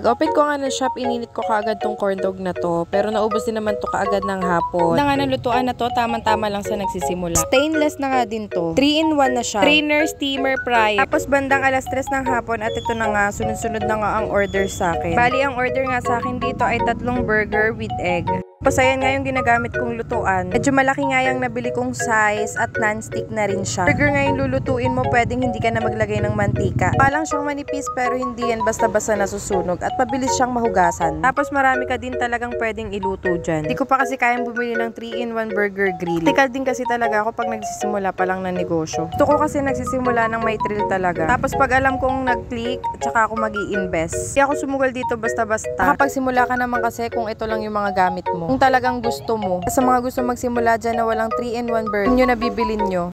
Pag-open ko nga ng shop, ininit ko kaagad tong corn dog na to. Pero naubos din naman to kaagad ng hapon. Na nga ng lutuan na to, tamang-tama lang sa nagsisimula. Stainless na nga din to. 3-in-1 na siya. Strainer, steamer, fryer. Tapos bandang alas 3 ng hapon at ito na nga, sunod-sunod na nga ang order sa akin. Bali, ang order nga sa akin dito ay 3 burger with egg. Tapos ayan nga yung ginagamit kong lutuan. Medyo malaki nga yung nabili kong size at non-stick na rin siya. Burger nga yung lulutuin mo, pwedeng hindi ka na maglagay ng mantika. Palang siyang manipis pero hindi yan basta-basta nasusunog at mabilis siyang mahugasan. Tapos marami ka din talagang pwedeng iluto dyan. Hindi ko pa kasi kayang bumili ng 3-in-1 burger grill. Tikal din kasi talaga ako pag nagsisimula pa lang ng negosyo. Gusto ko kasi nagsisimula ng may thrill talaga. Tapos pag alam kong nag-click, tsaka ako mag-i-invest. Hindi ako sumugal dito basta-basta. Makapagsimula ka naman kasi kung ito lang yung mga gamit mo. Kung talagang gusto mo. Sa mga gusto magsimula dyan na walang 3-in-1 burger, yun yung nabibilin nyo.